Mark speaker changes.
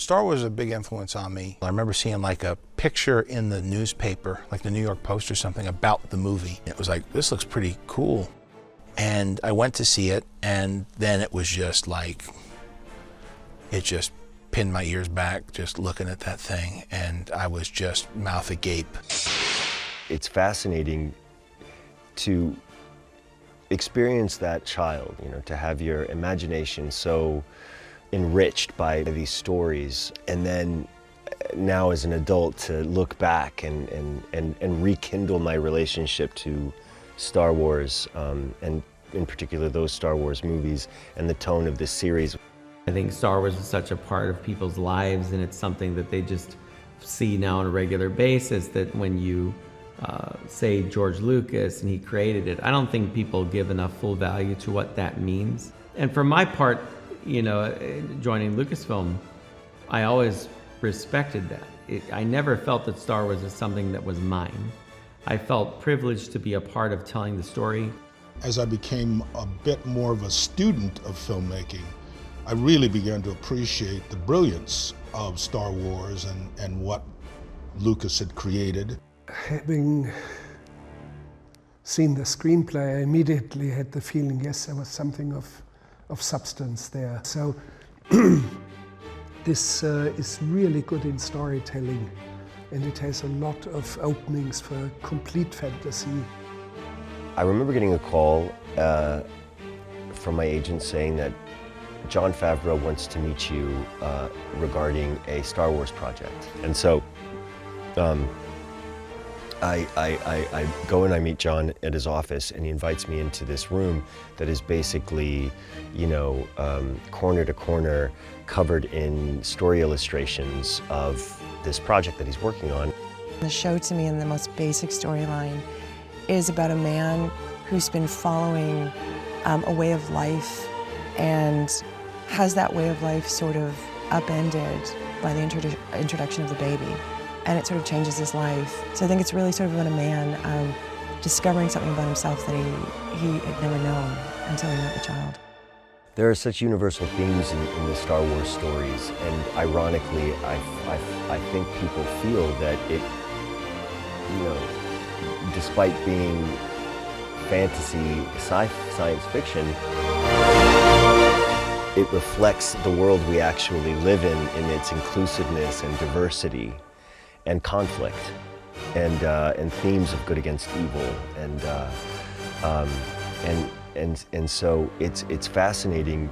Speaker 1: Star Wars is a big influence on me. I remember seeing like a picture in the newspaper, like the New York Post or something, about the movie. It was like, this looks pretty cool. And I went to see it, and then it was just like, it just pinned my ears back just looking at that thing, and I was just mouth agape.
Speaker 2: It's fascinating to experience that child, you know, to have your imagination so enriched by these stories, and then now as an adult to look back and rekindle my relationship to Star Wars, and in particular those Star Wars movies and the tone of this series.
Speaker 3: I think Star Wars is such a part of people's lives, and it's something that they just see now on a regular basis, that when you say George Lucas and he created it, I don't think people give enough full value to what that means. And for my part, you know, joining Lucasfilm, I always respected that. I never felt that Star Wars is something that was mine. I felt privileged to be a part of telling the story.
Speaker 4: As I became a bit more of a student of filmmaking, I really began to appreciate the brilliance of Star Wars and what Lucas had created.
Speaker 5: Having seen the screenplay, I immediately had the feeling, yes, there was something of substance there. So this is really good in storytelling, and it has a lot of openings for complete fantasy.
Speaker 2: I remember getting a call from my agent saying that Jon Favreau wants to meet you regarding a Star Wars project. And so I go and I meet Jon at his office, and he invites me into this room that is basically, you know, corner to corner covered in story illustrations of this project that he's working on.
Speaker 6: The show, to me, in the most basic storyline, is about a man who's been following a way of life and has that way of life sort of upended by the introduction of the baby. And it sort of changes his life. So I think it's really sort of about a man discovering something about himself that he had never known until he met the child.
Speaker 2: There are such universal themes in the Star Wars stories, and ironically, I think people feel that it, you know, despite being fantasy, science fiction, it reflects the world we actually live in its inclusiveness and diversity and conflict, and themes of good against evil, and so it's fascinating